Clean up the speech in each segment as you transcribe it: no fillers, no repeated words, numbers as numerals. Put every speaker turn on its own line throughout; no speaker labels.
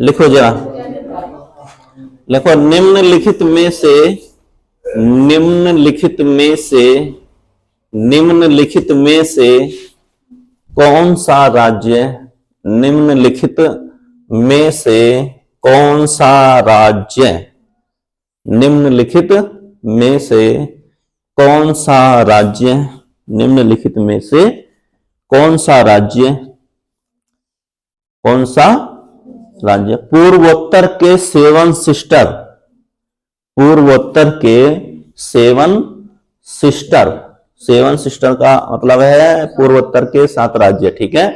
लिखो जरा, लिखो निम्नलिखित में से, निम्नलिखित में से, निम्नलिखित में से कौन सा राज्य, निम्नलिखित में से कौन सा राज्य, निम्नलिखित में से कौन सा राज्य, निम्नलिखित में से कौन सा राज्य, कौन सा राज्य पूर्वोत्तर के सेवन सिस्टर, पूर्वोत्तर के सेवन सिस्टर, सेवन सिस्टर का मतलब है पूर्वोत्तर के 7 राज्य, ठीक है,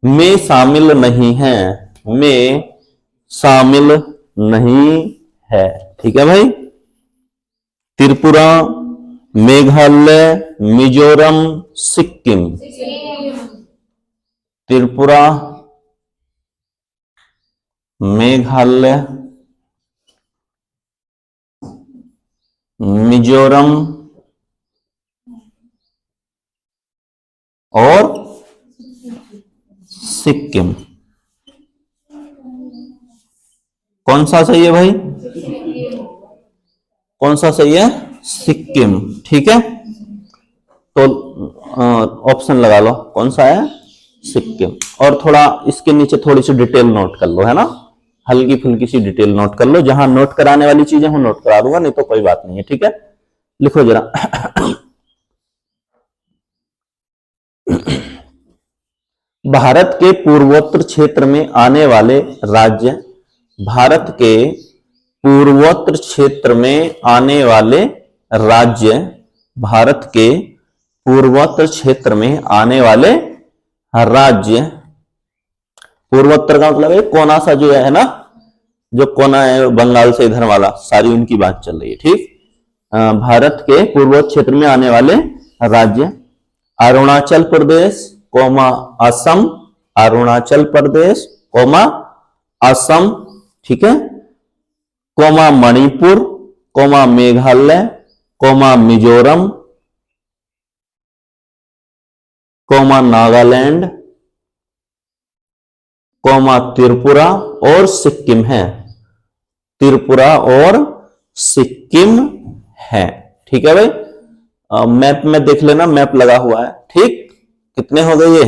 में शामिल नहीं है, में शामिल नहीं है, ठीक है भाई। त्रिपुरा, मेघालय, मिजोरम, सिक्किम, त्रिपुरा, मेघालय, मिजोरम और सिक्किम। कौन सा सही है भाई, कौन सा सही है, सिक्किम, ठीक है। तो ऑप्शन लगा लो कौन सा है, सिक्किम। और थोड़ा इसके नीचे थोड़ी सी डिटेल नोट कर लो, है ना, हल्की फुल्की सी डिटेल नोट कर लो, जहां नोट कराने वाली चीजें हूं नोट करा दूंगा, नहीं तो कोई बात नहीं है, ठीक है। लिखो जरा भारत के पूर्वोत्तर क्षेत्र में आने वाले राज्य, भारत के पूर्वोत्तर क्षेत्र में आने वाले राज्य, भारत के पूर्वोत्तर क्षेत्र में आने वाले राज्य, पूर्वोत्तर का मतलब है कोना सा जो है ना, जो कोना है बंगाल से इधर वाला, सारी उनकी बात चल रही है, ठीक। भारत के पूर्वोत्तर क्षेत्र में आने वाले राज्य, अरुणाचल प्रदेश, असम, अरुणाचल प्रदेश, असम, ठीक है, मणिपुर, मेघालय, मिजोरम, नागालैंड, त्रिपुरा और सिक्किम है, त्रिपुरा और सिक्किम है, ठीक है भाई। मैप में देख लेना, मैप लगा हुआ है, ठीक। कितने हो गए ये,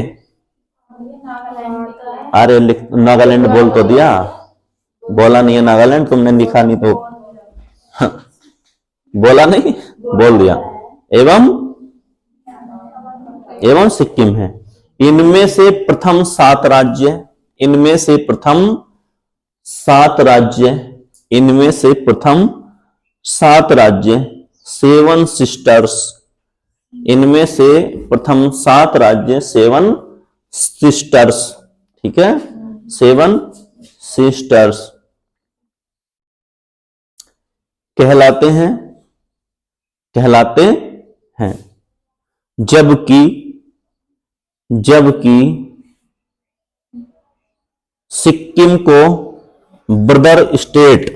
अरे नागालैंड बोल तो दिया, बोला नहीं है नागालैंड, तुमने लिखा नहीं तो बोला नहीं, बोल दिया, एवं सिक्किम है। इनमें से प्रथम 7 राज्य, इनमें से प्रथम 7 राज्य, इनमें से प्रथम 7 राज्य 7 सिस्टर्स, इनमें से प्रथम 7 राज्य 7 सिस्टर्स, ठीक है, 7 सिस्टर्स कहलाते हैं, कहलाते हैं। जबकि सिक्किम को ब्रदर स्टेट,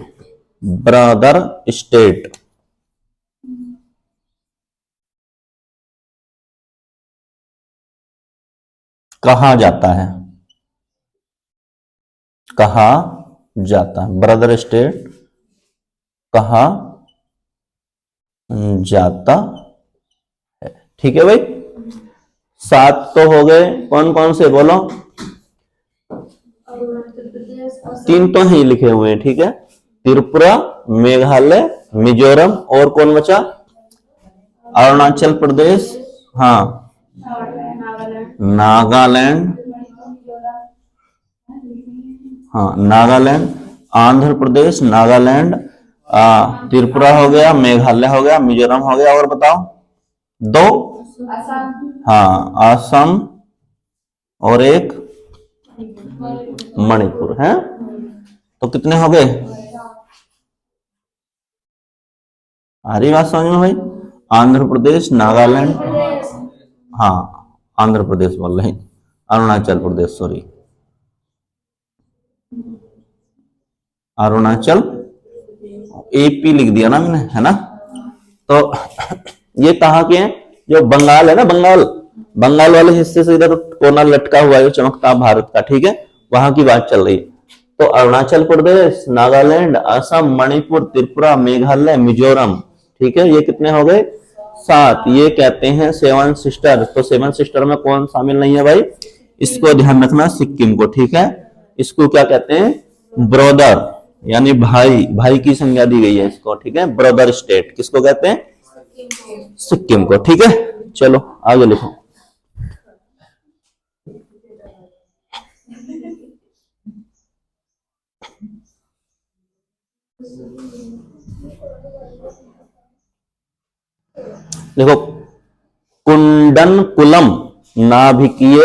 ब्रदर स्टेट कहा जाता है, कहा जाता है, ब्रदर स्टेट कहा जाता है, ठीक है भाई। 7 तो हो गए, कौन कौन से बोलो, 3 तो ही लिखे हुए हैं, ठीक है, त्रिपुरा, मेघालय, मिजोरम और कौन बचा, अरुणाचल प्रदेश, हाँ, नागालैंड, हाँ नागालैंड, आंध्र प्रदेश, नागालैंड, त्रिपुरा हो गया, मेघालय हो गया, मिजोरम हो गया, और बताओ 2, हाँ असम और एक मणिपुर है। तो कितने हो गए, आ रही बात समझ में भाई, आंध्र प्रदेश, नागालैंड, हाँ आंध्र प्रदेश बोल रहे हैं, अरुणाचल प्रदेश, सॉरी अरुणाचल, एपी लिख दिया ना मैंने, है ना। तो ये कहाँ के हैं, जो बंगाल है ना, बंगाल, बंगाल वाले हिस्से से इधर कोना लटका हुआ है चमकता भारत का, ठीक है, वहां की बात चल रही है। तो अरुणाचल प्रदेश, नागालैंड, असम, मणिपुर, त्रिपुरा, मेघालय, मिजोरम, ठीक है, ये कितने हो गए? 7। ये कहते हैं सेवन सिस्टर। तो सेवन सिस्टर में कौन शामिल नहीं है भाई? इसको ध्यान रखना, सिक्किम को, ठीक है। इसको क्या कहते हैं? ब्रदर, यानी भाई, भाई की संज्ञा दी गई है इसको, ठीक है। ब्रदर स्टेट किसको कहते हैं? सिक्किम को, ठीक है। चलो आगे लिखो। देखो, कुंडनकुलम नाभिकीय,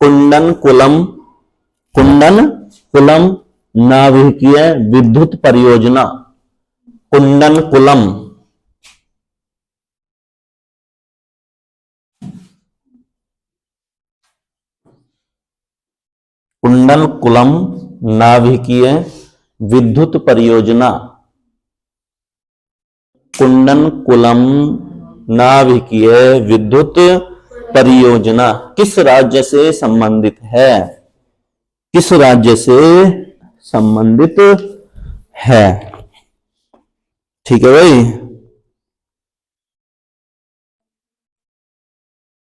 कुंडनकुलम, कुंडनकुलम नाभिकीय विद्युत परियोजना, कुंडनकुलम, कुंडनकुलम नाभिकीय विद्युत परियोजना, कुंडनकुलम नाभिकीय विद्युत परियोजना किस राज्य से संबंधित है? किस राज्य से संबंधित है? ठीक है भाई,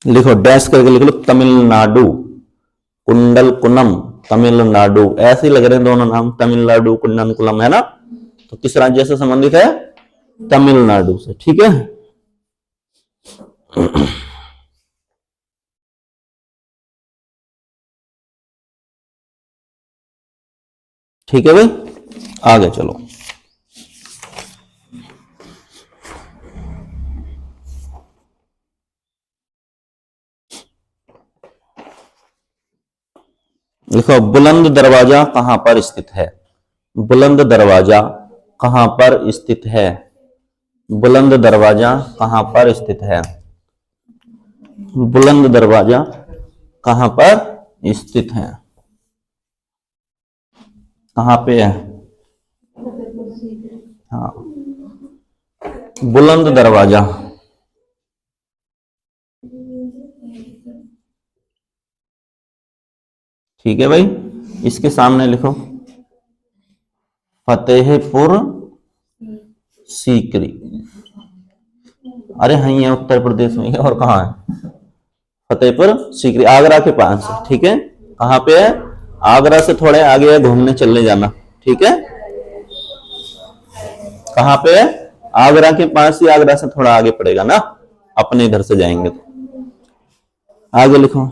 लिखो, डैश करके लिख लो, तमिलनाडु। कुंडलकुलम, तमिलनाडु, ऐसे ही लग रहे हैं दोनों नाम, तमिलनाडु, कुंडनकुलम, है ना। तो किस राज्य से संबंधित है? तमिलनाडु से, ठीक है। ठीक है भाई, आगे चलो। लिखो, बुलंद दरवाजा कहां पर स्थित है? बुलंद दरवाजा कहां पर स्थित है? बुलंद दरवाजा कहां पर स्थित है? बुलंद दरवाजा कहां पर स्थित है? कहां पे है? हाँ, बुलंद दरवाजा, ठीक है भाई। इसके सामने लिखो, फतेहपुर सीकरी। अरे हाँ, ये उत्तर प्रदेश में है, और कहाँ है? फतेहपुर सीकरी, आगरा के पास, ठीक है। कहाँ पे है? आगरा से थोड़े आगे है, घूमने चलने जाना, ठीक है। कहाँ पे है? आगरा के पास ही, आगरा से थोड़ा आगे पड़ेगा ना, अपने इधर से जाएंगे तो। आगे लिखो,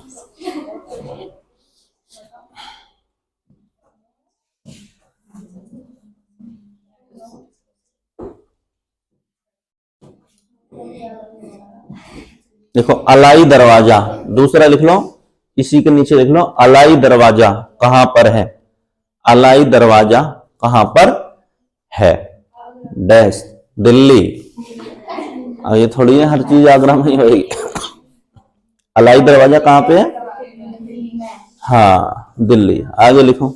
देखो, अलाई दरवाजा, दूसरा लिख लो, इसी के नीचे लिख लो, अलाई दरवाजा कहां पर है? अलाई दरवाजा कहां पर है? डैश, दिल्ली। अब ये थोड़ी है हर चीज आगरा में ही होगी। अलाई दरवाजा कहां पे है? हाँ, दिल्ली। आगे लिखो,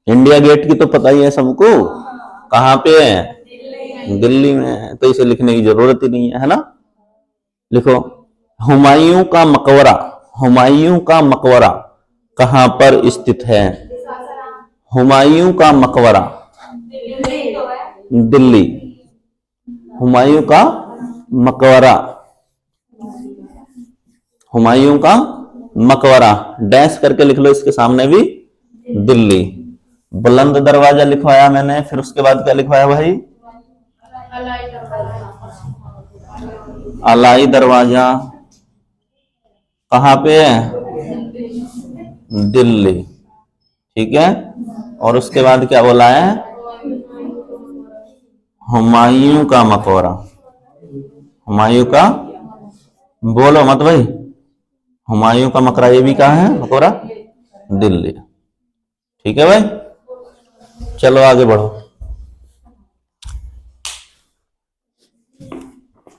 इंडिया गेट की तो पता ही है सबको, कहां पे है? दिल्ली में है, तो इसे लिखने की जरूरत ही नहीं है, है ना। लिखो, हुमायूं का मकबरा, हुमायूं का मकबरा कहां पर स्थित है? हुमायूं का मकबरा, दिल्ली। हुमायूं का मकबरा, हुमायूं का मकबरा, डैश करके लिख लो इसके सामने भी, दिल्ली। बुलंद दरवाजा लिखवाया मैंने, फिर उसके बाद क्या लिखवाया भाई? अलाई दरवाजा कहां पे है? दिल्ली, ठीक है। और उसके बाद क्या बोला है? हुमायूं का मकबरा, हुमायूं का, बोलो मत भाई, हुमायूं का मकबरा, ये भी कहा है मकबरा? दिल्ली, ठीक है भाई। चलो आगे बढ़ो,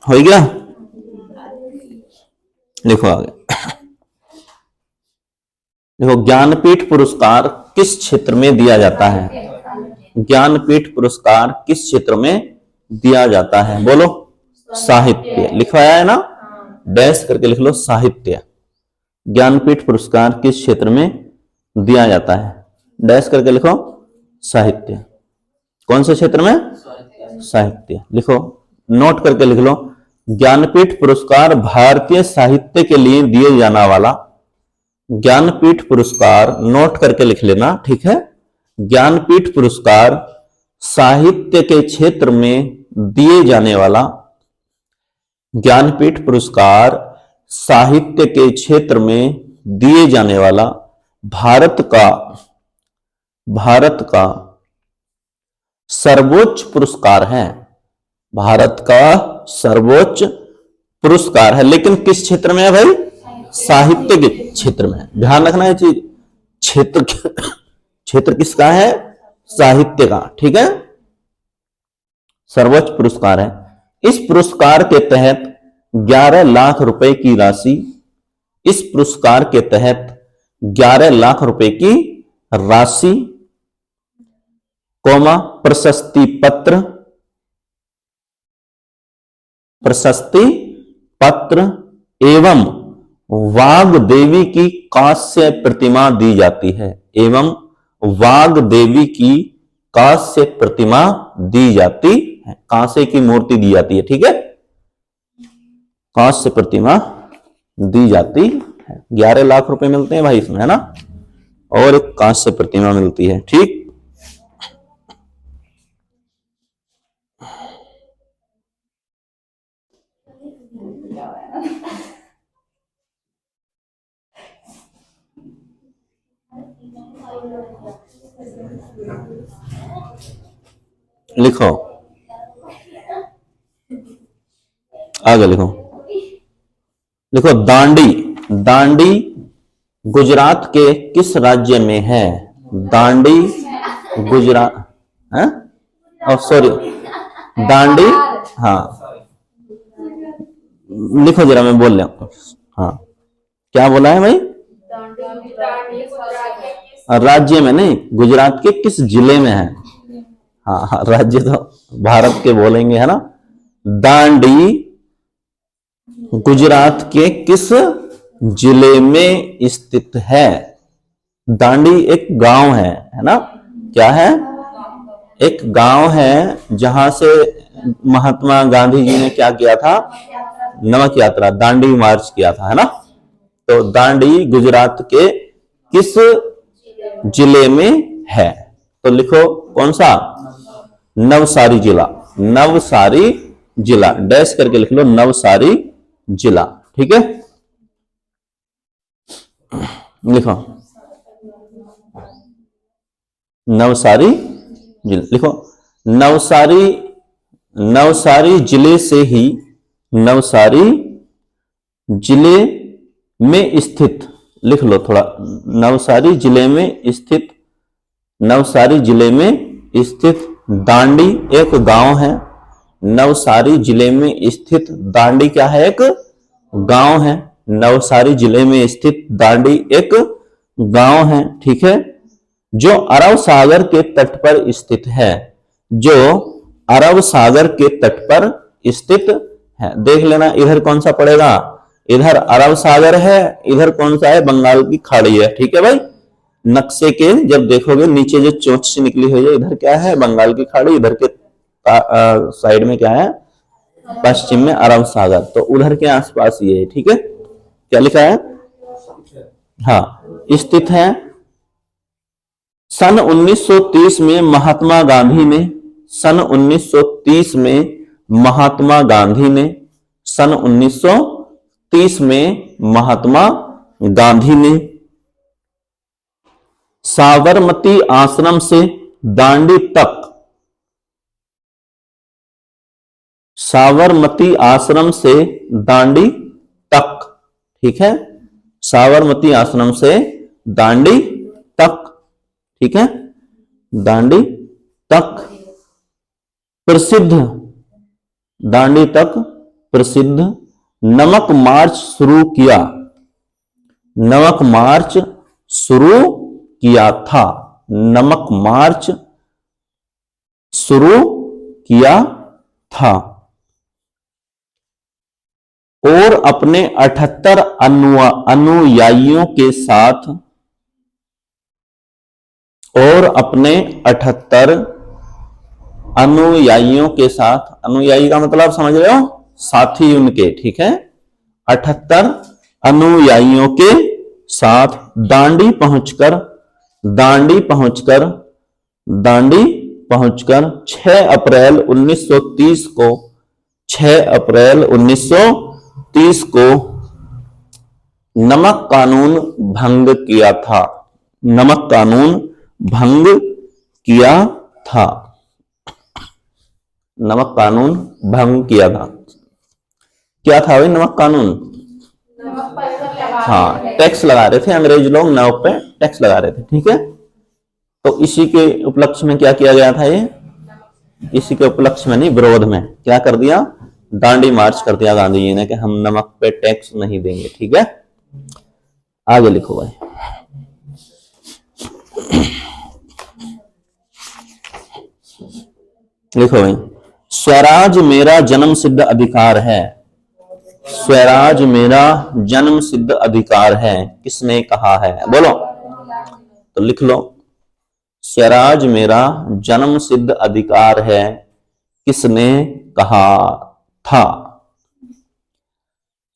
हो गया। लिखो आगे, देखो, ज्ञानपीठ पुरस्कार किस क्षेत्र में दिया जाता है? ज्ञानपीठ पुरस्कार किस क्षेत्र में दिया जाता है? बोलो। साहित्य लिखवाया है ना, डैश करके लिख लो साहित्य। ज्ञानपीठ पुरस्कार किस क्षेत्र में दिया जाता है? डैश करके लिखो साहित्य। कौन से क्षेत्र में? साहित्य लिखो, नोट करके लिख लो। ज्ञानपीठ पुरस्कार भारतीय साहित्य के लिए दिए जाने वाला, ज्ञानपीठ पुरस्कार नोट करके लिख लेना, ठीक है। ज्ञानपीठ पुरस्कार साहित्य के क्षेत्र में दिए जाने वाला, ज्ञानपीठ पुरस्कार साहित्य के क्षेत्र में दिए जाने वाला भारत का सर्वोच्च पुरस्कार है। भारत का सर्वोच्च पुरस्कार है, लेकिन किस क्षेत्र में है भाई? साहित्य के क्षेत्र में। ध्यान रखना है चीज, क्षेत्र किसका है? साहित्य का, ठीक है। सर्वोच्च पुरस्कार है। इस पुरस्कार के तहत 11 लाख रुपए की राशि, इस पुरस्कार के तहत 11 लाख रुपए की राशि, कोमा प्रशस्ति पत्र एवं वाग देवी की कांस्य प्रतिमा दी जाती है। एवं वाग देवी की कांस्य प्रतिमा दी जाती है, कांसे की मूर्ति दी जाती है, ठीक है। कांस्य प्रतिमा दी जाती है। 11 लाख रुपए मिलते हैं भाई इसमें, है ना, और एक कांस्य प्रतिमा मिलती है, ठीक। लिखो, आगे लिखो, लिखो दांडी गुजरात के किस राज्य में है? दांडी गुजरात, है, सॉरी, दांडी, हाँ लिखो जरा, मैं बोल रहा हूं। हाँ, क्या बोला है भाई? राज्य में नहीं, गुजरात के किस जिले में है? हाँ हाँ, राज्य तो भारत के बोलेंगे, है ना। दांडी गुजरात के किस जिले में स्थित है? दांडी एक गांव है ना, क्या है? एक गांव है जहां से महात्मा गांधी जी ने क्या किया था? नमक यात्रा, दांडी मार्च किया था, है ना। तो दांडी गुजरात के किस जिले में है? तो लिखो कौन सा? नवसारी जिला। नवसारी जिला, डैश करके लिख लो नवसारी जिला, ठीक है। लिखो नवसारी जिला, लिखो नवसारी जिले से ही, नवसारी जिले में स्थित, लिख लो थोड़ा, नवसारी जिले में स्थित, नवसारी जिले में स्थित दांडी एक गांव है। नवसारी जिले में स्थित दांडी क्या है? एक गांव है। नवसारी जिले में स्थित दांडी एक गांव है, ठीक है, जो अरब सागर के तट पर स्थित है, जो अरब सागर के तट पर स्थित है। देख लेना इधर कौन सा पड़ेगा? इधर अरब सागर है, इधर कौन सा है? बंगाल की खाड़ी है, ठीक है भाई। नक्शे के जब देखोगे नीचे जो चोंच से निकली हुई है, इधर क्या है? बंगाल की खाड़ी, इधर के साइड में क्या है? पश्चिम में अरब सागर, तो उधर के आसपास ये है, ठीक है। क्या लिखा है? हाँ, स्थित है। सन 1930 में महात्मा गांधी ने, सन 1930 में महात्मा गांधी ने, सन 1930 में महात्मा गांधी ने साबरमती आश्रम से दांडी तक, साबरमती आश्रम से दांडी तक, ठीक है, साबरमती आश्रम से दांडी तक, ठीक है, दांडी तक प्रसिद्ध, दांडी तक प्रसिद्ध नमक मार्च शुरू किया, नमक मार्च शुरू किया था, नमक मार्च शुरू किया था और अपने 78 अनुयायियों के साथ अनुयायी का मतलब समझ रहे हो, साथी उनके, ठीक है। 78 अनुयायियों के साथ दांडी पहुंचकर 6 अप्रैल 1930 को 6 अप्रैल 1930 को नमक कानून भंग किया था। नमक कानून भंग किया था। नमक कानून भंग किया था। क्या था भाई नमक कानून? हाँ, टैक्स लगा रहे थे अंग्रेज लोग, नमक पे टैक्स लगा रहे थे, ठीक है। तो इसी के उपलक्ष्य में क्या किया गया था? ये इसी के उपलक्ष्य में नहीं, विरोध में क्या कर दिया? दांडी मार्च कर दिया गांधी जी ने कि हम नमक पे टैक्स नहीं देंगे, ठीक है। आगे लिखो भाई। लिखो भाई, स्वराज मेरा जन्म सिद्ध अधिकार है। स्वराज मेरा जन्म सिद्ध अधिकार है, किसने कहा है? बोलो। तो लिख लो, स्वराज मेरा जन्म सिद्ध अधिकार है, किसने कहा था?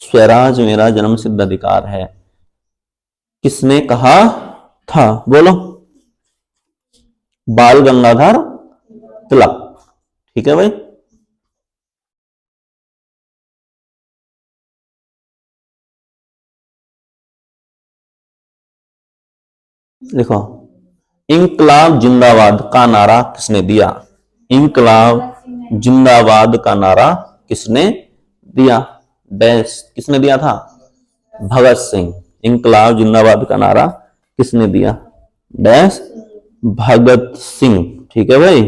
स्वराज मेरा जन्म सिद्ध अधिकार है, किसने कहा था? बोलो। बाल गंगाधर तिलक, ठीक है भाई। देखो, इंकलाब जिंदाबाद का नारा किसने दिया? इंकलाब जिंदाबाद का नारा किसने दिया? डैश किसने दिया था? भगत सिंह। इंकलाब जिंदाबाद का नारा किसने दिया? डैश भगत सिंह, ठीक है भाई।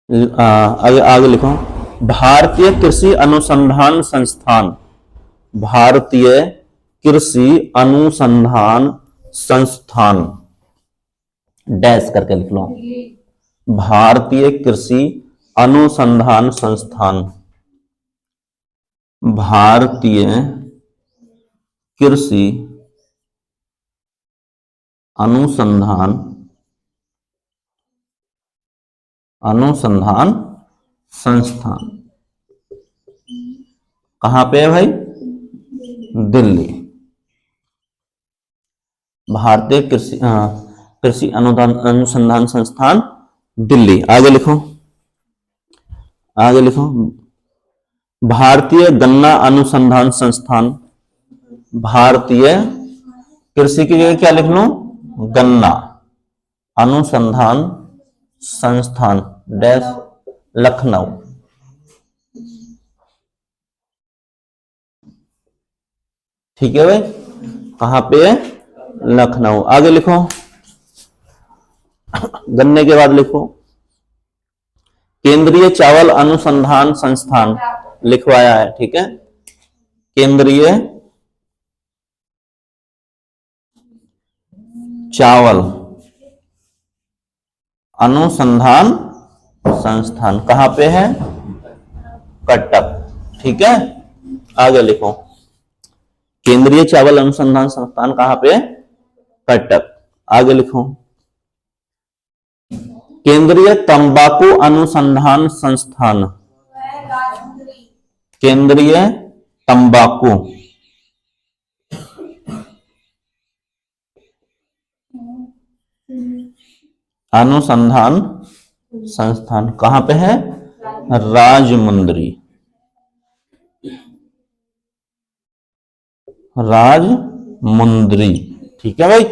आगे आगे लिखो, भारतीय कृषि अनुसंधान संस्थान। भारतीय कृषि अनुसंधान संस्थान डैश करके लिख लो। भारतीय कृषि अनुसंधान संस्थान। भारतीय कृषि अनुसंधान संस्थान कहां पे है भाई? दिल्ली। भारतीय कृषि अनुसंधान संस्थान दिल्ली। आगे लिखो, आगे लिखो, भारतीय गन्ना अनुसंधान संस्थान। भारतीय कृषि की जगह क्या लिख लो? गन्ना अनुसंधान संस्थान डैश लखनऊ, ठीक है भाई। कहां पे है? लखनऊ। आगे लिखो, गन्ने के बाद लिखो, केंद्रीय चावल अनुसंधान संस्थान लिखवाया है, ठीक है। केंद्रीय चावल अनुसंधान संस्थान कहां पे है? कटक, ठीक है। आगे लिखो, केंद्रीय चावल अनुसंधान संस्थान कहां पे? कटक। आगे लिखो, केंद्रीय तंबाकू अनुसंधान संस्थान। केंद्रीय तंबाकू अनुसंधान संस्थान कहां पे है? राजमुंदरी। राजमुंदरी, ठीक है भाई,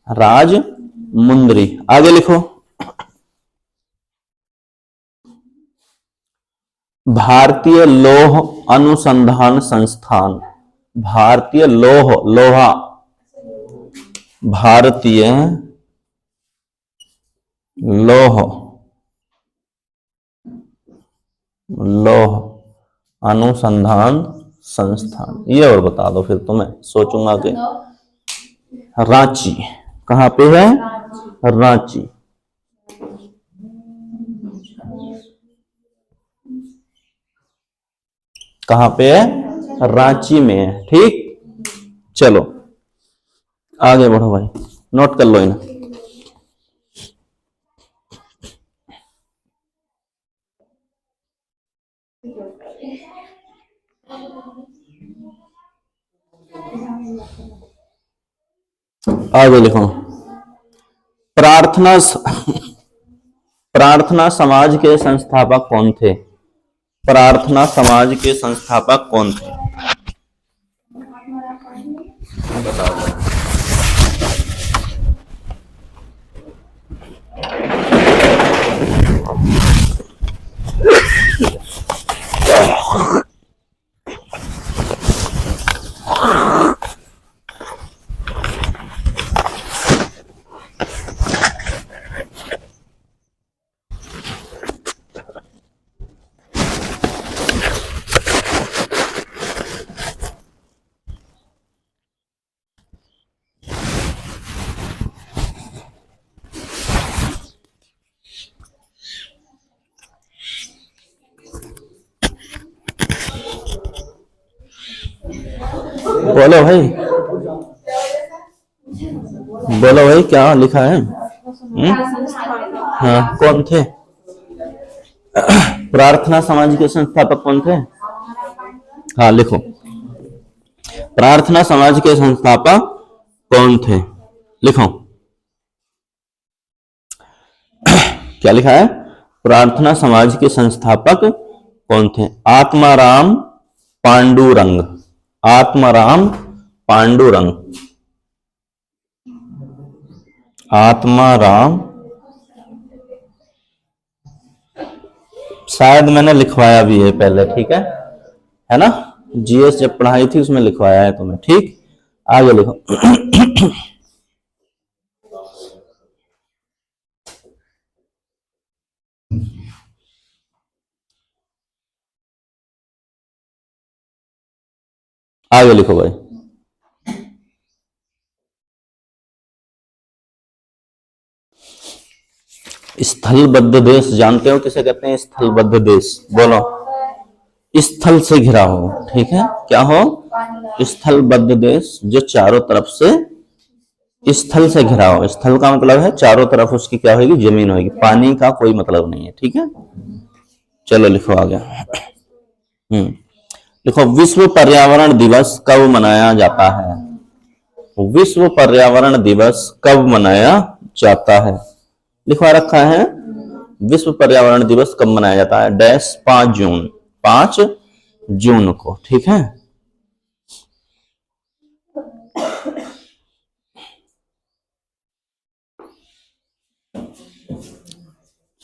राजमुंदरी। आगे लिखो, भारतीय लौह अनुसंधान संस्थान। भारतीय लोहा भारतीय लौह अनुसंधान संस्थान। ये और बता दो फिर, तो मैं सोचूंगा कि रांची कहां पे है? रांची। कहां पे है? रांची में है। ठीक, चलो आगे बढ़ो भाई, नोट कर लो इन्हें। आगे लिखो, प्रार्थना प्रार्थना समाज के संस्थापक कौन थे? प्रार्थना समाज के संस्थापक कौन थे? बोलो भाई, बोलो भाई, क्या लिखा है? हाँ, कौन थे? प्रार्थना समाज के संस्थापक कौन थे? हाँ लिखो, प्रार्थना समाज के संस्थापक कौन थे? लिखो, क्या लिखा है? प्रार्थना समाज के संस्थापक कौन थे? आत्माराम पांडुरंग। आत्माराम पांडुरंग। आत्माराम, शायद मैंने लिखवाया भी है पहले, ठीक है ना? जीएस जब पढ़ाई थी उसमें लिखवाया है तुम्हें। ठीक, आगे लिखो। आगे लिखो भाई। स्थलबद्ध देश जानते हो किसे कहते हैं? स्थलबद्ध देश, बोलो। स्थल से घिरा हो, ठीक है, क्या हो? स्थलबद्ध देश, जो चारों तरफ से स्थल से घिरा हो। स्थल का मतलब है चारों तरफ उसकी क्या होगी? जमीन होगी, पानी का कोई मतलब नहीं है। ठीक है, चलो लिखो आगे। लिखो, विश्व पर्यावरण दिवस कब मनाया जाता है? विश्व पर्यावरण दिवस कब मनाया जाता है? लिखवा रखा है, विश्व पर्यावरण दिवस कब मनाया जाता है? डैश 5 जून। 5 जून को, ठीक है।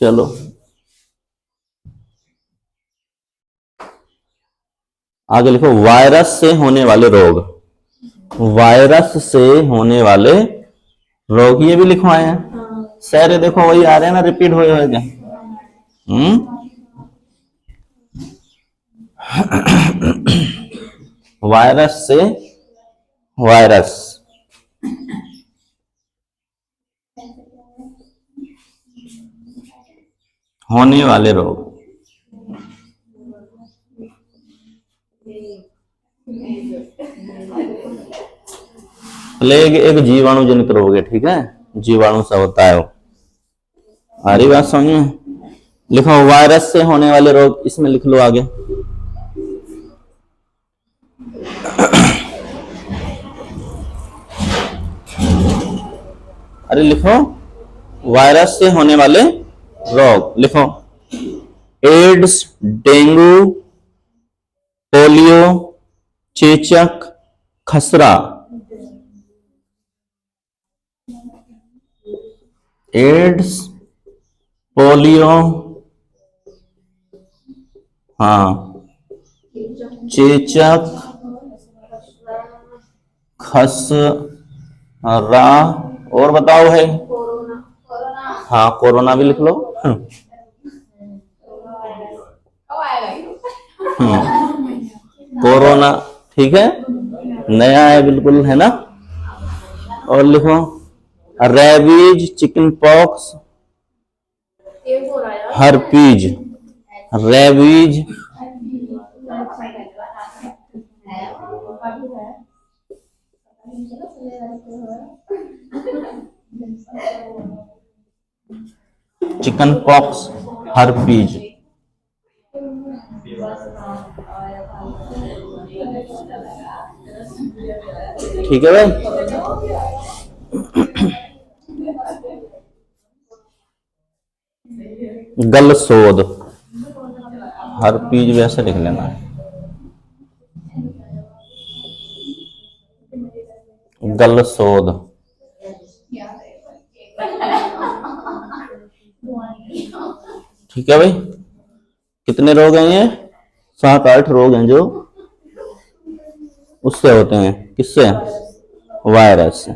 चलो आगे लिखो, वायरस से होने वाले रोग। वायरस से होने वाले रोग, ये भी लिखवाए हैं। सारे देखो वही आ रहे हैं ना, रिपीट हो क्या? वायरस से, वायरस होने वाले रोग। प्लेग एक जीवाणु जनित रोग है, ठीक है, जीवाणु से होता है वो। आ रही बात समझ में? लिखो, वायरस से होने वाले रोग, इसमें लिख लो आगे। अरे लिखो, वायरस से होने वाले रोग, लिखो। एड्स, डेंगू, पोलियो, चेचक, खसरा। एड्स, पोलियो, हाँ, चेचक, खसरा, और बताओ है? हाँ, कोरोना भी लिख लो। कोरोना, ठीक है, नया है बिल्कुल, है ना? और लिखो, rabies, chicken pox, herpes. Rabies, chicken pox, herpes. ठीक है भाई। गलसोद, हर्पीज वैसे लिख लेना है। गलसोद, ठीक है भाई। कितने रोग हैं ये? 7-8 रोग हैं जो उससे होते हैं। किससे? वायरस से।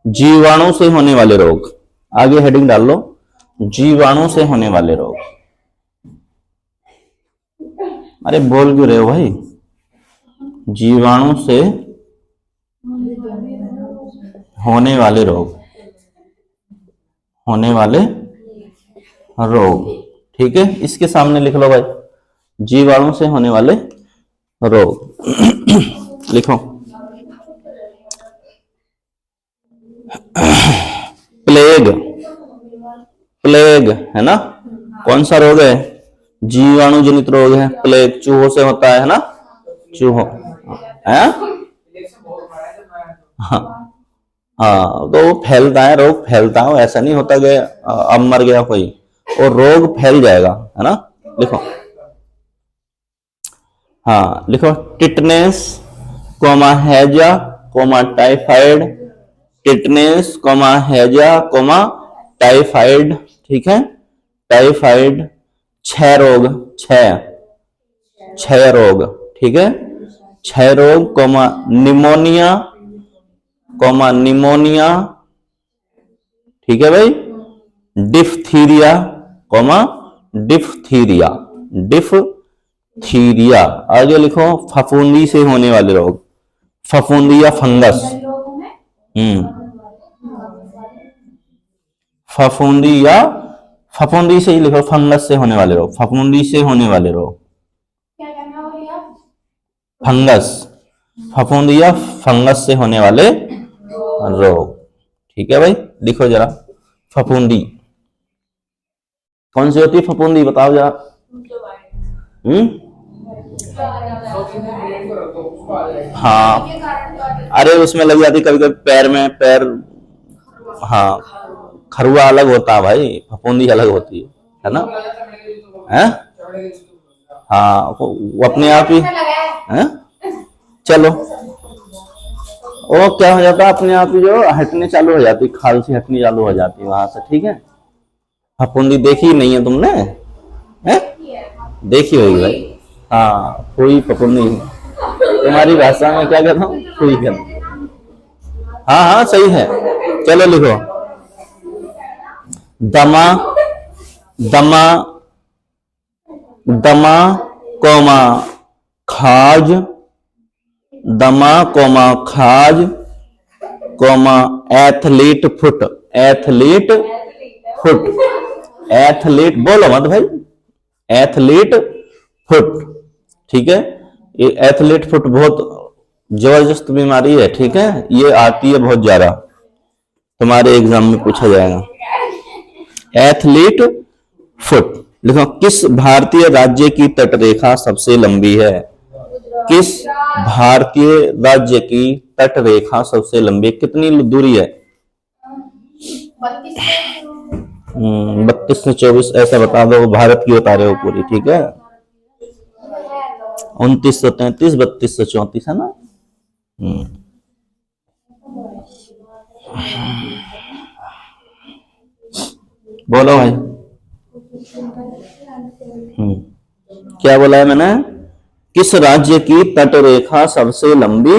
जीवाणु से होने वाले रोग, आगे हेडिंग डाल लो, जीवाणु से होने वाले रोग। अरे बोल क्यों रहे हो भाई? जीवाणु से होने वाले रोग, होने वाले रोग। ठीक है, इसके सामने लिख लो भाई, जीवाणु से होने वाले रोग। लिखो, प्लेग। प्लेग है ना, कौन सा रोग है? जीवाणु जनित रोग है। प्लेग चूहों से होता है ना, चूहों है। हाँ हाँ, तो वो फैलता है, रोग फैलता है, ऐसा नहीं होता कि अब मर गया कोई, और रोग फैल जाएगा, है ना। लिखो, हाँ लिखो, टिटनेस, कोमा हैजा, कोमा टाइफाइड। टिटनेस, कोमा हैजा, कोमा टाइफाइड। ठीक है, टाइफाइड। क्षय रोग, क्षय रोग। ठीक है, क्षय रोग, कोमा निमोनिया, कोमा निमोनिया। ठीक है भाई, डिफ्थीरिया, कोमा डिफ्थीरिया, डिफ्थीरिया। आगे लिखो, फफूंदी से होने वाले रोग, फफूंदी या फंगस। फफूंदी या, फफूंदी से ही लिखो, फंगस से होने वाले रोग, फफूंदी से होने वाले रोग, फंगस, फफूंदी या फंगस से होने वाले रोग। ठीक है भाई, लिखो जरा, फफूंदी कौन सी होती है? फफूंदी बताओ जरा। हाँ, अरे उसमें लग जाती कभी कभी पैर में, पैर, हाँ खरुआ अलग होता है भाई, फफूंदी अलग होती है ना। है, हाँ वो अपने आप ही है। चलो, वो क्या हो जाता है, अपने आप ही जो हटने चालू हो जाती, खाल से हटनी चालू हो जाती है वहां से। ठीक है, फफूंदी देखी नहीं है तुमने? है, देखी होगी भाई। हाँ, हुई फफूंदी, तुम्हारी भाषा में क्या कहता हूँ, हुई कहता। हाँ हाँ सही है। चलो लिखो, दमा, दमा, दमा कोमा खाज, दमा कोमा खाज, कोमा athlete foot, athlete foot, athlete बोलो मत भाई, एथलीट फुट। ठीक है, ये एथलीट फुट बहुत जबरदस्त बीमारी है। ठीक है, ये आती है बहुत ज्यादा, तुम्हारे एग्जाम में पूछा जाएगा। एथलीट फुट लिखो, किस भारतीय राज्य की तटरेखा सबसे लंबी है? किस भारतीय राज्य की तटरेखा सबसे लंबी, कितनी दूरी है? 32 से 24, ऐसा बता दो, भारत की बता रहे हो पूरी। ठीक है, 2933, 3234 है ना। बोलो भाई। क्या बोला है मैंने? किस राज्य की तटरेखा सबसे लंबी?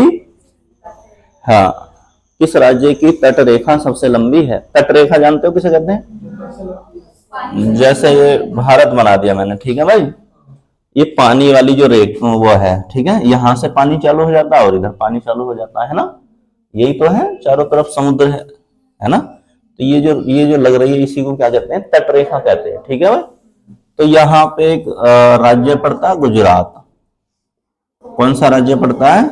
हाँ, किस राज्य की तटरेखा सबसे लंबी है? तटरेखा जानते हो किसे कहते हैं? जैसे ये भारत बना दिया मैंने, ठीक है भाई, ये पानी वाली जो रेखा वो है, ठीक है, यहां से पानी चालू हो जाता है और इधर पानी चालू हो जाता है ना, यही तो है, चारों तरफ समुद्र है ना। तो ये जो लग रही है इसी को क्या कहते हैं, तटरेखा कहते हैं। ठीक है भाई। तो यहाँ पे एक राज्य पड़ता है गुजरात। कौन सा राज्य पड़ता है?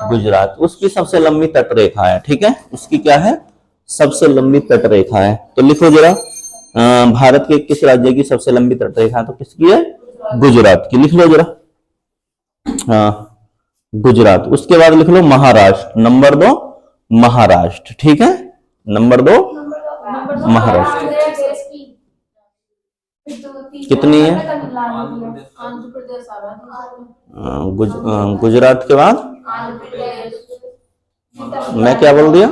गुजरात। उसकी सबसे लंबी तटरेखा है। ठीक है, उसकी क्या है? सबसे लंबी तटरेखा है। तो लिखो जरा, भारत के किस राज्य की सबसे लंबी तटरेखा? तो किसकी है? गुजरात की। लिख लो जरा। हाँ, गुजरात। उसके बाद लिख लो महाराष्ट्र। नंबर 2 महाराष्ट्र। ठीक है, नंबर 2 महाराष्ट्र। कितनी है? गुजरात के बाद मैं क्या बोल दिया?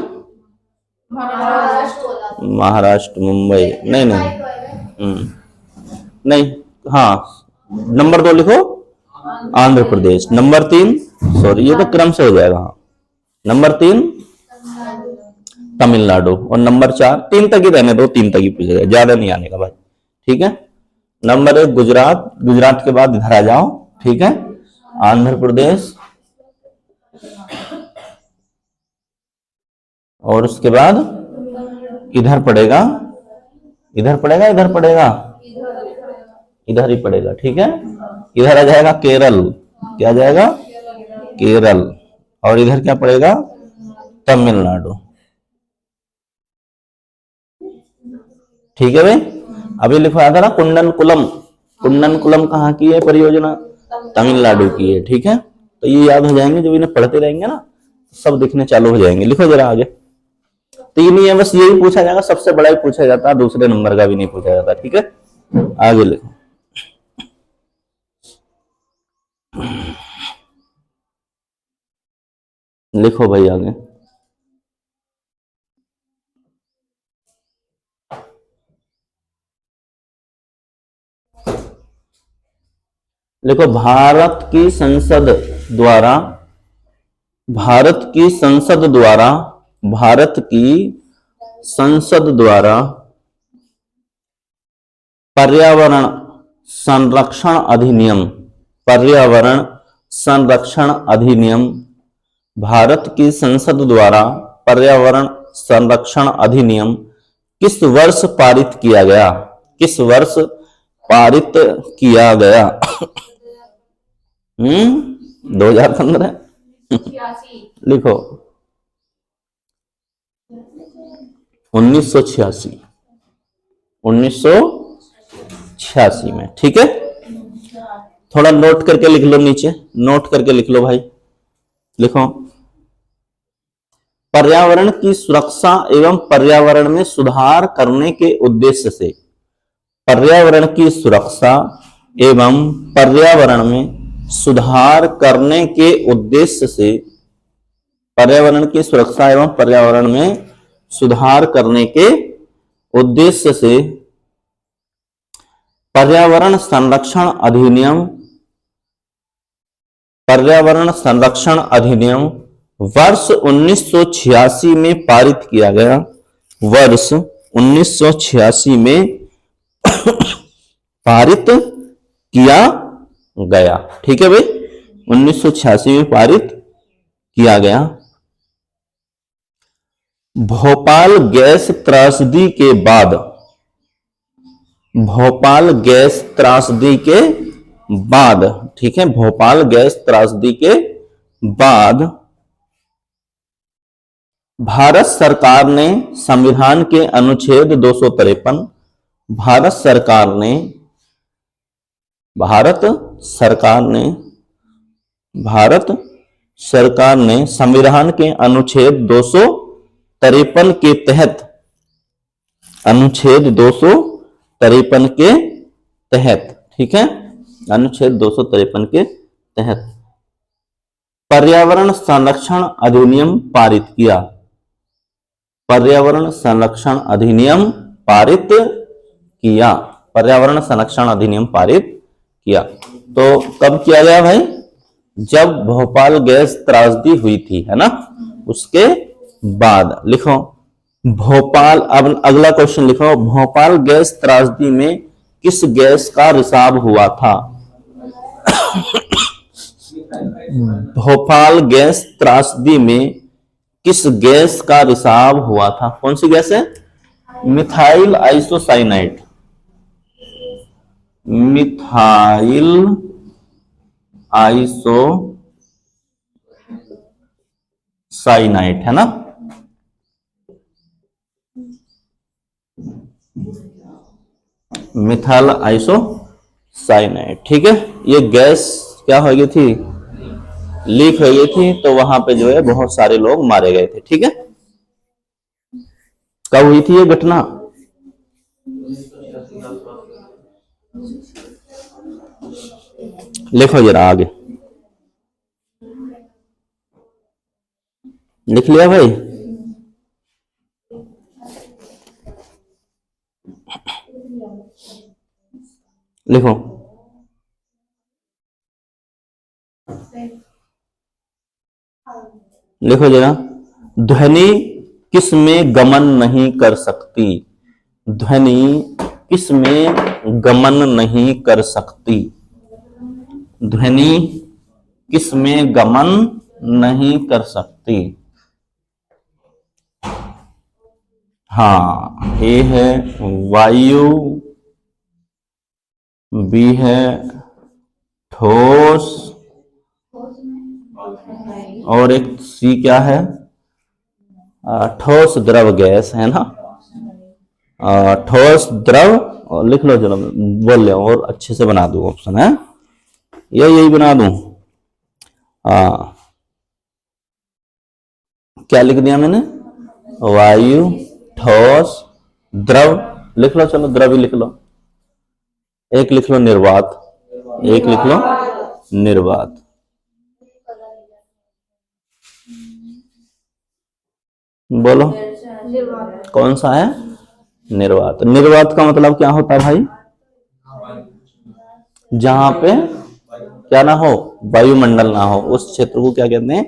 महाराष्ट्र, मुंबई। नहीं नहीं नहीं, हाँ, नंबर 2 लिखो आंध्र प्रदेश। नंबर 3, सॉरी ये तो क्रम से हो जाएगा। हाँ, नंबर 3 तमिलनाडु। और नंबर 4, 3 तक ही रहने दो, 3 तक ही पूछेगा, ज्यादा नहीं आने का भाई। ठीक है, नंबर 1 गुजरात। गुजरात के बाद इधर आ जाओ। ठीक है, आंध्र प्रदेश, और उसके बाद इधर पड़ेगा, इधर पड़ेगा, इधर पड़ेगा, इधर ही पड़ेगा। ठीक है, इधर आ जाएगा केरल। क्या आ जाएगा? केरल। और इधर क्या पड़ेगा? तमिलनाडु। ठीक है भाई। अभी लिखवाया था ना कुंडनकुलम। कुंडनकुलम कहाँ की है परियोजना? तमिलनाडु की है। ठीक है, तो ये याद हो जाएंगे, जब इन्हें पढ़ते रहेंगे ना सब दिखने चालू हो जाएंगे। लिखो जरा आगे। 3 ही है बस, यही पूछा जाएगा, सबसे बड़ा ही पूछा जाता है, दूसरे नंबर का भी नहीं पूछा जाता। ठीक है, आगे लिखो। लिखो भाई आगे। देखो, भारत की संसद द्वारा, भारत की संसद द्वारा, भारत की संसद द्वारा पर्यावरण संरक्षण अधिनियम, पर्यावरण संरक्षण अधिनियम, भारत की संसद द्वारा पर्यावरण संरक्षण अधिनियम किस वर्ष पारित किया गया? किस वर्ष पारित किया गया? 2015। लिखो 1986। 1986 में। ठीक है, थोड़ा नोट करके लिख लो, नीचे नोट करके लिख लो भाई। लिखो, पर्यावरण की सुरक्षा एवं पर्यावरण में सुधार करने के उद्देश्य से, पर्यावरण की सुरक्षा एवं पर्यावरण में सुधार करने के उद्देश्य से, पर्यावरण की सुरक्षा एवं पर्यावरण में सुधार करने के उद्देश्य से पर्यावरण संरक्षण अधिनियम, पर्यावरण संरक्षण अधिनियम वर्ष 1986 में पारित किया गया। वर्ष 1986 में पारित किया गया। ठीक है भाई, 1986 में पारित किया गया। भोपाल गैस त्रासदी के बाद, भोपाल गैस त्रासदी के बाद, ठीक है, भोपाल गैस त्रासदी के बाद भारत सरकार ने संविधान के अनुच्छेद 253, भारत सरकार ने, भारत सरकार ने, भारत सरकार ने संविधान के अनुच्छेद 253 के तहत, अनुच्छेद 253 के तहत, ठीक है, अनुच्छेद 253 के तहत पर्यावरण संरक्षण अधिनियम पारित किया। पर्यावरण संरक्षण अधिनियम पारित किया। पर्यावरण संरक्षण अधिनियम पारित किया। तो कब किया गया भाई? जब भोपाल गैस त्रासदी हुई थी, है ना, उसके बाद। लिखो भोपाल, अब अगला क्वेश्चन लिखो, भोपाल गैस त्रासदी में किस गैस का रिसाव हुआ था? भोपाल गैस त्रासदी में किस गैस का रिसाव हुआ था? कौन सी गैस है? मिथाइल आइसोसाइनाइड, मिथाइल आइसोसाइनाइड है ना। मिथाइल आइसोसाइनाइड, ठीक है। ये गैस क्या हो गई थी, लीक हो गई थी, तो वहां पे जो है बहुत सारे लोग मारे गए थे, ठीक है। कब हुई थी ये घटना, लिखो जरा आगे, लिख लिया भाई। लिखो, लिखो जरा। ध्वनि किस में गमन नहीं कर सकती, ध्वनि किस में गमन नहीं कर सकती, ध्वनि किस में गमन नहीं कर सकती। हाँ, ए है वायु, बी है ठोस, और एक सी क्या है, ठोस द्रव गैस है ना। ठोस द्रव, और लिख लो जरा, बोल ले और अच्छे से बना दूं ऑप्शन है, यही बना दूं। क्या लिख दिया मैंने, वायु, ठोस, द्रव, लिख लो, चलो द्रव ही लिख लो। एक लिख लो निर्वात, एक लिख लो निर्वात। बोलो कौन सा है, निर्वात। निर्वात का मतलब क्या होता है भाई, जहां पे क्या ना हो, वायुमंडल ना हो, उस क्षेत्र को क्या कहते हैं,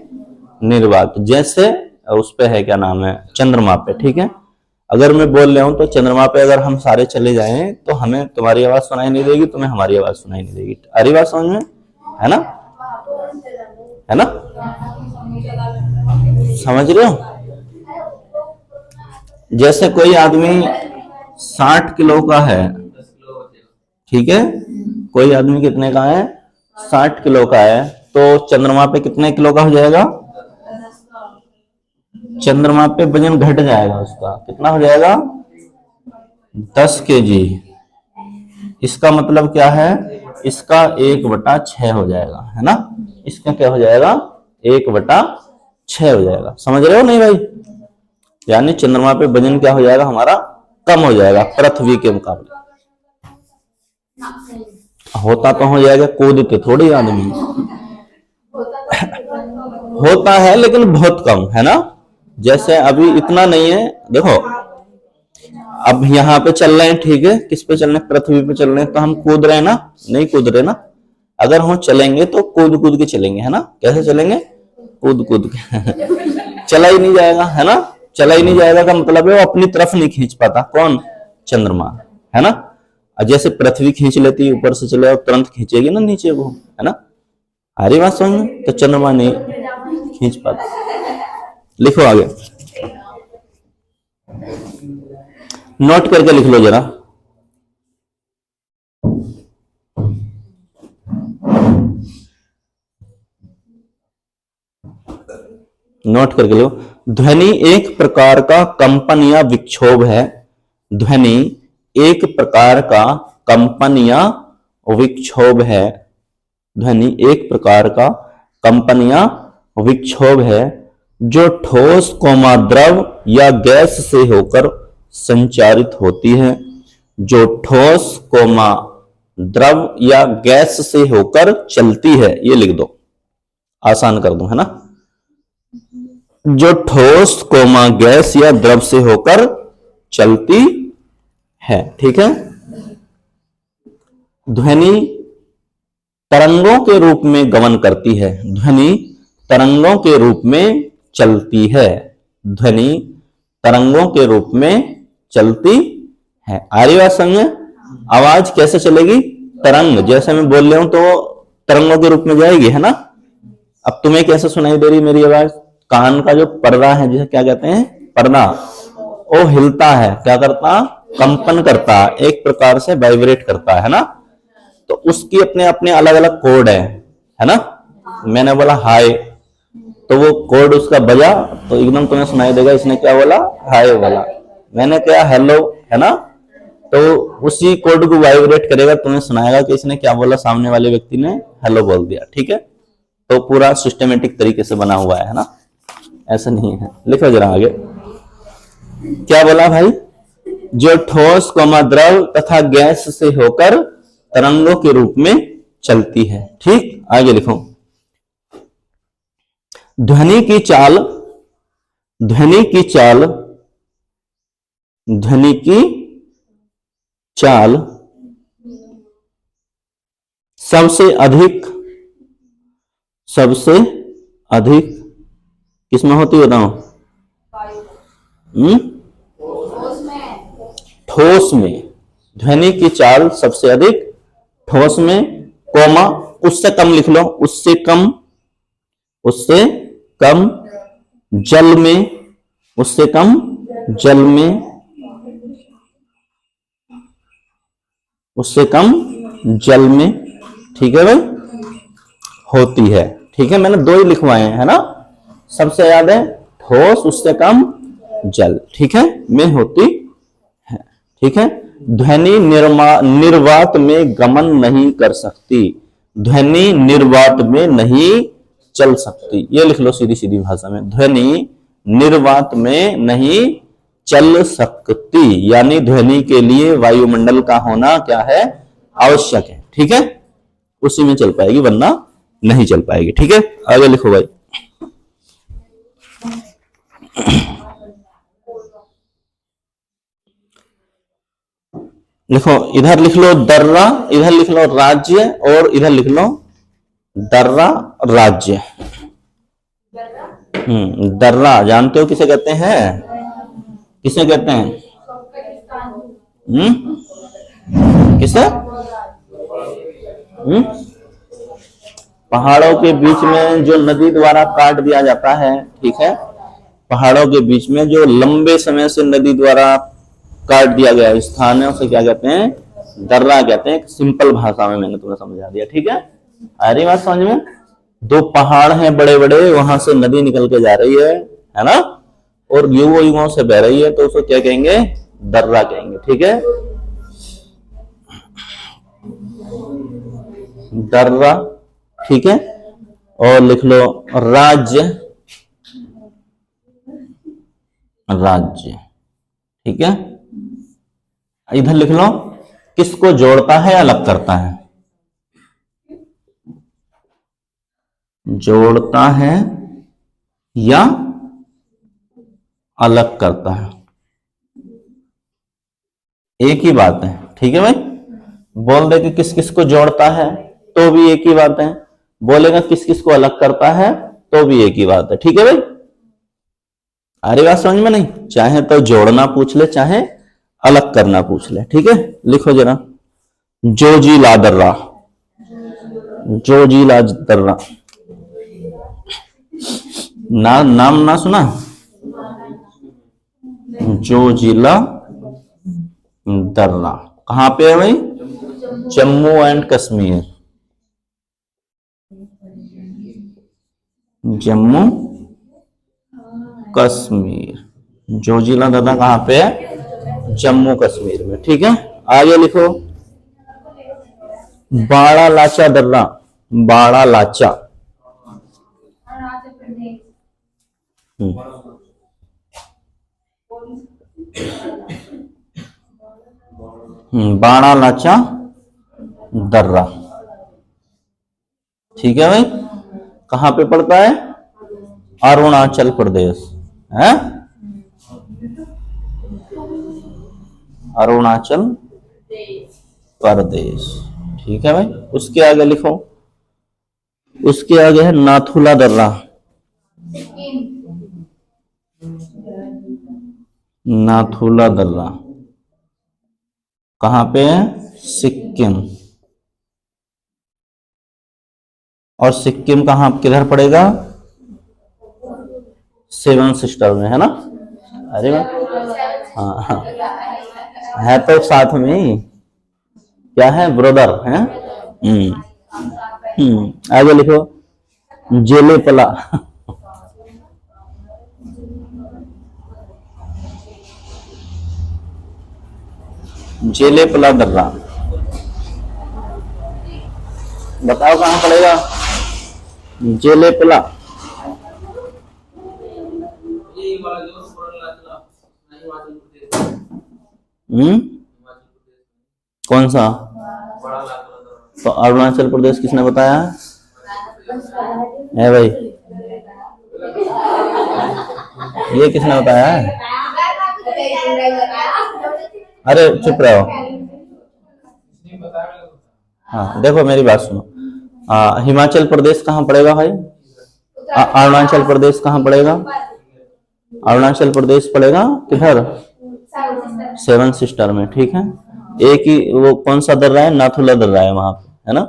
निर्वात। जैसे उस पे है क्या नाम है, चंद्रमा पे, ठीक है। अगर मैं बोल रहा हूं तो चंद्रमा पे अगर हम सारे चले जाएं तो हमें तुम्हारी आवाज सुनाई नहीं देगी, तुम्हें हमारी आवाज सुनाई नहीं देगी। आ रही बात समझ में, है ना, है ना, समझ रहे हो। जैसे कोई आदमी 60 किलो का है, ठीक है, कोई आदमी कितने का है, 60 किलो का है, तो चंद्रमा पे कितने किलो का हो जाएगा, चंद्रमा पे वजन घट जाएगा उसका, कितना हो जाएगा, 10 केजी। इसका मतलब क्या है, इसका 1/6 हो जाएगा, है ना। इसका क्या हो जाएगा, 1/6 हो जाएगा। समझ रहे हो नहीं भाई, यानी चंद्रमा पे वजन क्या हो जाएगा हमारा, कम हो जाएगा पृथ्वी के मुकाबले। होता तो हो जाएगा, कूदते थोड़ी आदमी होता है, लेकिन बहुत कम है ना। जैसे अभी इतना नहीं है, देखो अब यहाँ पे चल रहे हैं, ठीक है, किस पे चल रहे हैं, पृथ्वी पे चल रहे हैं, तो हम कूद रहे हैं ना, नहीं कूद रहे ना। अगर हम चलेंगे तो कूद कूद के चलेंगे, है ना। कैसे चलेंगे, कूद कूद के चला ही नहीं जाएगा, है ना। चला ही नहीं जाएगा का मतलब है वो अपनी तरफ नहीं खींच पाता, कौन, चंद्रमा, है ना। जैसे पृथ्वी खींच लेती है ऊपर से चले, तुरंत खींचेगी ना नीचे को, है ना। हरी बात समझ में, तो चंद्रमा नहीं खींच पाता। लिखो आगे, नोट करके लिख लो जरा। नोट करके लो, ध्वनि एक प्रकार का कंपन या विक्षोभ है, ध्वनि एक प्रकार का कंपन या विक्षोभ है, ध्वनि एक प्रकार का कंपन या विक्षोभ है, जो ठोस कोमा द्रव या गैस से होकर संचारित होती है, जो ठोस कोमा द्रव या गैस से होकर चलती है। ये लिख दो, आसान कर दो, है ना। जो ठोस कोमा गैस या द्रव से होकर चलती है, ठीक है। ध्वनि तरंगों के रूप में गमन करती है, ध्वनि तरंगों के रूप में चलती है, ध्वनि तरंगों के रूप में चलती है। आर्य बात समझ में, आवाज कैसे चलेगी, तरंग, जैसे मैं बोल रहा हूं तो तरंगों के रूप में जाएगी, है ना। अब तुम्हें कैसे सुनाई दे रही मेरी आवाज, कान का जो पर्दा है जिसे क्या कहते हैं, पर्दा, वो हिलता है, क्या करता, कंपन करता है, एक प्रकार से वाइब्रेट करता है ना। तो उसकी अपने अपने अलग अलग कोड है ना। मैंने बोला हाय, तो वो कोड उसका बजा तो एकदम तुम्हें सुनाई देगा इसने क्या बोला, हाय बोला। मैंने क्या हेलो, है ना, तो उसी कोड को वाइब्रेट करेगा, तुम्हें सुनाएगा कि इसने क्या बोला, सामने वाले व्यक्ति ने हेलो बोल दिया। ठीक है, तो पूरा सिस्टमेटिक तरीके से बना हुआ है ना, ऐसा नहीं है। लिखो जरा आगे क्या बोला भाई, जो ठोस कोमा द्रव तथा गैस से होकर तरंगों के रूप में चलती है। ठीक, आगे लिखो, ध्वनि की चाल, ध्वनि की चाल, ध्वनि की चाल सबसे अधिक, सबसे अधिक किसमें होती बताओ, ठोस में। ध्वनि की चाल सबसे अधिक ठोस में, कोमा उससे कम लिख लो, उससे कम, उससे कम जल में, उससे कम जल में, उससे कम जल में। ठीक है भाई, होती है। ठीक है, मैंने दो ही लिखवाए हैं, है ना, सबसे याद है ठोस, उससे कम जल, ठीक है, में होती है। ठीक है, ध्वनि निर्वात में गमन नहीं कर सकती, ध्वनि निर्वात में नहीं चल सकती। ये लिख लो सीधी सीधी भाषा में, ध्वनि निर्वात में नहीं चल सकती, यानी ध्वनि के लिए वायुमंडल का होना क्या है, आवश्यक है। ठीक है, उसी में चल पाएगी वरना नहीं चल पाएगी। ठीक है, आगे लिखो भाई, लिखो, इधर लिख लो दर्रा, इधर लिख लो राज्य, और इधर लिख लो दर्रा राज्य। दर्रा जानते हो किसे कहते हैं, किसे कहते हैं, किसे, पहाड़ों के बीच में जो नदी द्वारा काट दिया जाता है। ठीक है, पहाड़ों के बीच में जो लंबे समय से नदी द्वारा काट दिया गया स्थान है, उसे क्या कहते हैं, दर्रा कहते हैं। सिंपल भाषा में मैंने तुम्हें समझा दिया। ठीक है, आ रही बात समझ में, दो पहाड़ हैं बड़े बड़े, वहां से नदी निकल के जा रही है ना, और युगों युगों से बह रही है, तो उसको क्या कहेंगे, दर्रा कहेंगे। ठीक है, दर्रा। ठीक है, और लिख लो राज्य, राज्य। ठीक है, इधर लिख लो किसको जोड़ता है, अलग करता है, जोड़ता है या अलग करता है, एक ही बात है। ठीक है भाई, बोल दे कि किस किस को जोड़ता है तो भी एक ही बात है, बोलेगा किस किस को अलग करता है तो भी एक ही बात है। ठीक है भाई, अरे बात समझ में नहीं, चाहे तो जोड़ना पूछ ले, चाहे अलग करना पूछ ले। ठीक है, लिखो जरा, जोजिला दर्रा, जोजिला दर्रा, नाम ना सुना, जोजिला दर्रा कहां पे है भाई, जम्मू एंड कश्मीर, जम्मू कश्मीर। जोजिला दर्रा कहां पे है, जम्मू कश्मीर में। ठीक है, आगे लिखो, बाड़ा लाचा दर्रा, बाड़ा लाचा, बाड़ा लाचा दर्रा। ठीक है भाई, कहां पे पड़ता है, अरुणाचल प्रदेश है, अरुणाचल प्रदेश। ठीक है भाई, उसके आगे लिखो, उसके आगे है नाथुला दर्रा, नाथुला दर्रा कहां पे है, सिक्किम, और सिक्किम कहां किधर पड़ेगा, सेवन सिस्टर में, है ना। अरे वाह, हाँ हाँ, है तो साथ में ही, क्या है, ब्रदर है। आगे लिखो, जेले पला। जेले पला दर्रा, बताओ कहाँ पड़ेगा? जेले पला। हम्म, कौन सा? तो अरुणाचल प्रदेश किसने बताया है भाई? ये किसने बताया है? अरे चुप रहो। हाँ देखो मेरी बात सुनो, हिमाचल प्रदेश कहाँ पड़ेगा भाई? अरुणाचल प्रदेश कहाँ पड़ेगा? अरुणाचल प्रदेश पड़ेगा किधर? सेवन सिस्टर में, ठीक है। एक ही वो कौन सा दर्रा है, नाथुला दर्रा है वहां पे, है ना?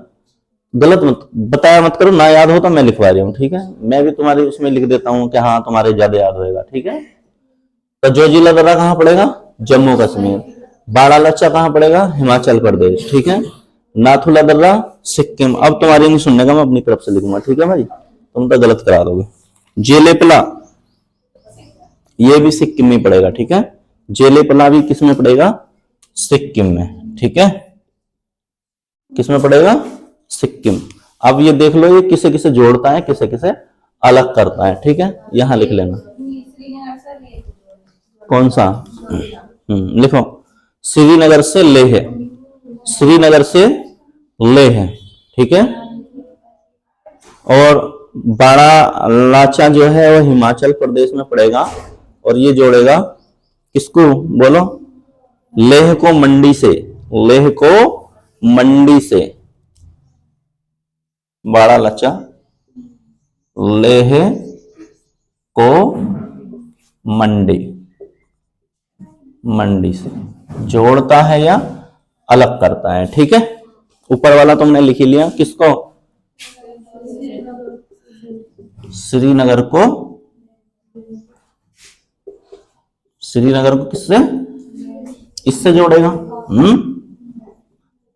गलत मत बताया मत करो, ना याद हो तो मैं लिखवा रही हूँ, ठीक है। मैं भी तुम्हारे उसमें लिख देता हूँ कि हाँ तुम्हारे ज्यादा याद होएगा, ठीक है। तो जोजिला दर्रा कहाँ पड़ेगा? जम्मू कश्मीर। बाड़ा लच्चा कहाँ पड़ेगा? हिमाचल प्रदेश, ठीक है। नाथुला दर्रा सिक्किम। अब तुम्हारी नहीं सुनने का, मैं अपनी तरफ से लिखूंगा, ठीक है भाई, तुम तो गलत करा दोगे। जेलेपला, ये भी सिक्किम में पड़ेगा, ठीक है। जेलेपला भी किस में पड़ेगा? सिक्किम में, ठीक है। किस में पड़ेगा? सिक्किम। अब ये देख लो, ये किसे किसे जोड़ता है, किसे किसे अलग करता है, ठीक है। यहां लिख लेना। कौन सा? लिखो, श्रीनगर से लेह, श्रीनगर से लेह, ठीक है। और बाड़ा लाचा जो है वो हिमाचल प्रदेश में पड़ेगा, और ये जोड़ेगा किसको, बोलो? लेह को मंडी से, लेह को मंडी से, बाड़ा लाचा लेह को मंडी, मंडी से जोड़ता है या अलग करता है, ठीक है। ऊपर वाला तुमने लिख लिया, किसको? श्रीनगर को, श्रीनगर को किससे? इससे जोड़ेगा।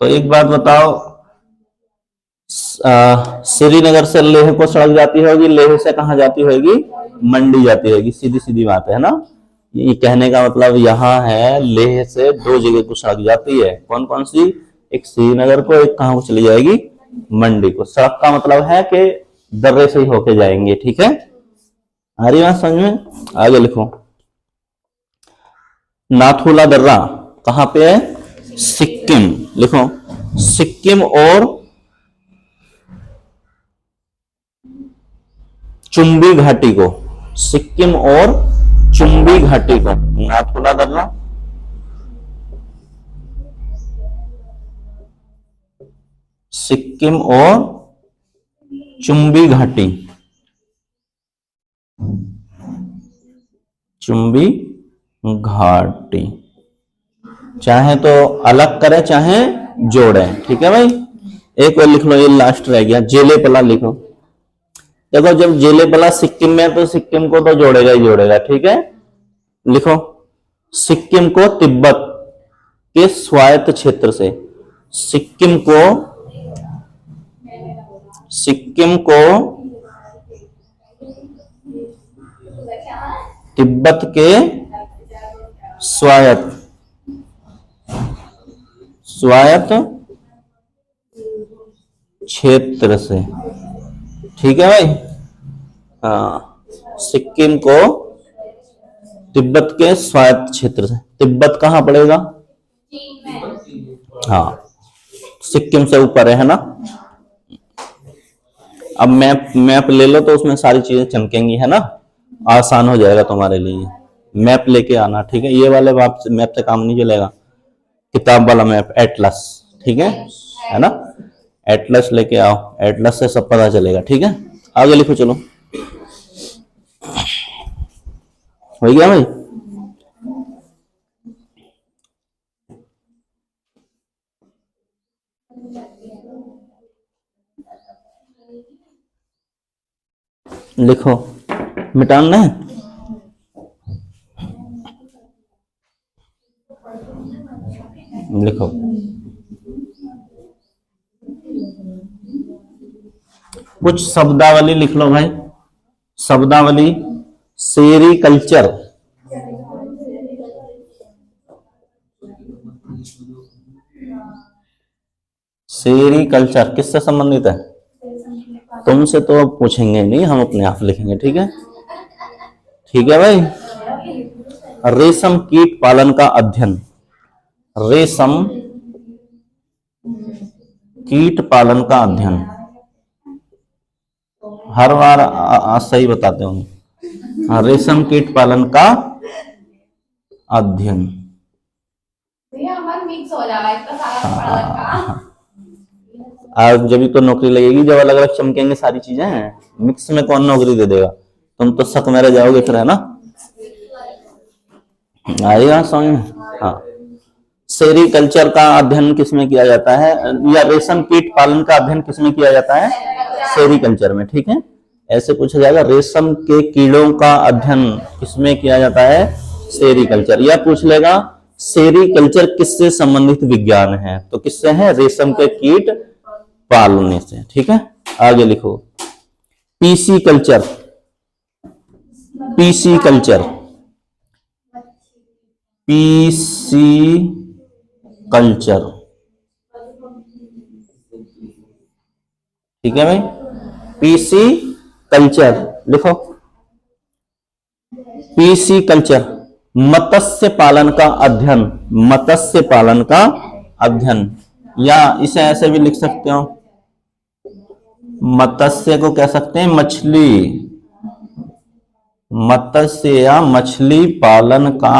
तो एक बात बताओ, श्रीनगर से लेह को सड़क जाती होगी, लेह से कहां जाती होगी? मंडी जाती होगी, सीधी सीधी बात है ना। ये कहने का मतलब यहाँ है, लेह से दो जगह को सड़क जाती है, कौन कौन सी? एक श्रीनगर को, एक कहां को चली जाएगी? मंडी को। सड़क का मतलब है कि दर्रे से ही होके जाएंगे, ठीक है। आ रही बात समझ में? आगे लिखो, नाथुला दर्रा कहां पे है? सिक्किम। लिखो, सिक्किम और चुंबी घाटी को, सिक्किम और चुंबी घाटी को नाथुला दर्रा, सिक्किम और चुंबी घाटी, चुंबी घाटी, चाहे तो अलग करें चाहे जोड़े, ठीक है भाई। एक और लिख लो, ये लास्ट रह गया, जेलेपला लिखो। देखो जब जेलेपला सिक्किम में, तो सिक्किम को तो जोड़ेगा ही जोड़ेगा, ठीक है। लिखो, सिक्किम को तिब्बत के स्वायत्त क्षेत्र से, सिक्किम को, सिक्किम को तिब्बत के स्वायत्त, स्वायत्त क्षेत्र से, ठीक है भाई। हाँ, सिक्किम को तिब्बत के स्वायत्त क्षेत्र से। तिब्बत कहां पड़ेगा? हाँ, सिक्किम से ऊपर है ना। अब मैप मैप ले लो तो उसमें सारी चीजें चमकेंगी, है ना, आसान हो जाएगा तुम्हारे लिए। मैप लेके आना, ठीक है। ये वाले मैप से काम नहीं चलेगा, किताब वाला मैप, एटलस, ठीक है ना। एटलस लेके आओ, एटलस से सब पता चलेगा, ठीक है। आगे लिखो, चलो, हो गया भाई। लिखो, मिटाना है। लिखो। कुछ शब्दावली लिख लो भाई। शब्दावली। सेरीकल्चर। सेरीकल्चर किससे संबंधित है? तुमसे तो अब पूछेंगे नहीं, हम अपने आप लिखेंगे। ठीक है, ठीक है भाई। रेशम कीट पालन का अध्ययन। रेशम कीट पालन का अध्ययन। हर बार सही बताते हो। रेशम कीट पालन का अध्ययन। आज जब भी तो नौकरी लगेगी जब अलग अलग चमकेंगे सारी चीजें। मिक्स में कौन नौकरी दे देगा? तुम तो शक में रह जाओगे फिर, है ना? आएगा समझ में? हाँ। सेरीकल्चर का अध्ययन किसमें किया जाता है, या रेशम कीट पालन का अध्ययन किसमें किया जाता है? सेरीकल्चर में। ठीक है, ऐसे पूछा जाएगा, रेशम के कीड़ों का अध्ययन किसमें किया जाता है? सेरीकल्चर। या पूछ लेगा सेरीकल्चर किससे संबंधित विज्ञान है, तो किससे है? रेशम के कीट पालने से। ठीक है, आगे लिखो। PC culture. PC culture. PC culture. ठीक है भाई, पीसी कल्चर लिखो। पीसी कल्चर मत्स्य पालन का अध्ययन। मत्स्य पालन का अध्ययन, या इसे ऐसे भी लिख सकते हो, मत्स्य को कह सकते हैं मछली। मत्स्य या मछली पालन का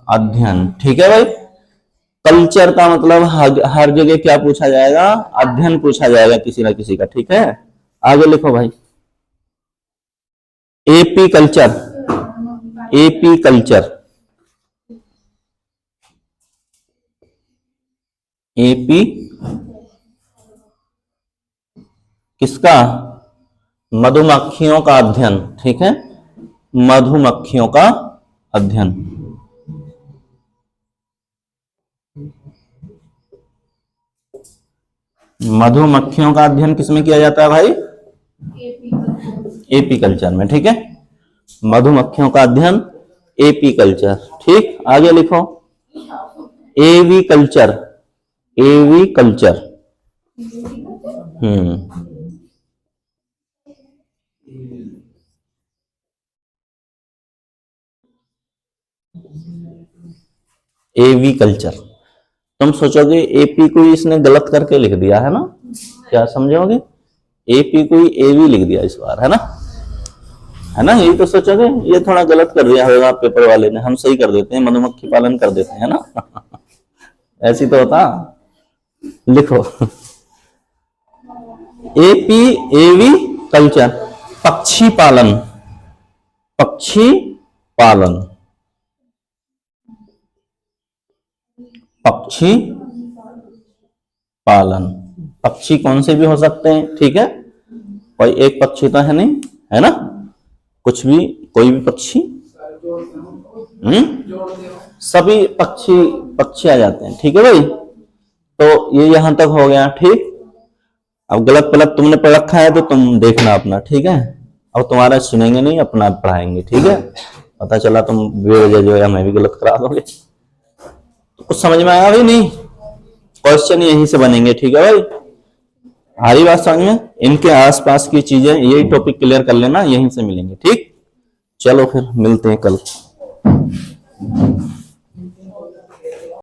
अध्ययन। ठीक है भाई। कल्चर का मतलब हर जगह क्या पूछा जाएगा? अध्ययन पूछा जाएगा किसी ना किसी का। ठीक है, आगे लिखो भाई। AP culture. AP culture. AP किसका? मधुमक्खियों का अध्ययन। ठीक है, मधुमक्खियों का अध्ययन। मधुमक्खियों का अध्ययन किसमें किया जाता है भाई? एपी कल्चर में। ठीक है, मधुमक्खियों का अध्ययन एपी कल्चर। ठीक, आगे लिखो। एवी कल्चर। एवी कल्चर। एवी कल्चर। तुम सोचोगे एपी को इसने गलत करके लिख दिया है ना, क्या समझोगे? एपी को एवी लिख दिया इस बार, है ना? है ना, यही तो सोचोगे ये थोड़ा गलत कर दिया होगा पेपर वाले ने। हम सही कर देते हैं, मधुमक्खी पालन कर देते हैं ना। ऐसी तो होता। लिखो एपी एवी कल्चर। पक्षी पालन। पक्षी पालन। पक्षी पालन। पक्षी कौन से भी हो सकते हैं। ठीक है, कोई एक पक्षी तो है नहीं, है ना? कुछ भी, कोई भी पक्षी। सभी पक्षी आ जाते हैं। ठीक है भाई, तो ये यहां तक हो गया। ठीक, अब गलत पलत तुमने पढ़ रखा है तो तुम देखना अपना। ठीक है, अब तुम्हारा सुनेंगे नहीं, अपना पढ़ाएंगे। ठीक है, पता चला तुम बेवजह जो है मैं भी गलत करा दोगे। तो कुछ समझ में आया भाई? नहीं, क्वेश्चन यहीं से बनेंगे। ठीक है भाई, हरी बात समझ में? इनके आसपास की चीजें, यही टॉपिक क्लियर कर लेना, यहीं से मिलेंगे। ठीक, चलो फिर मिलते हैं कल।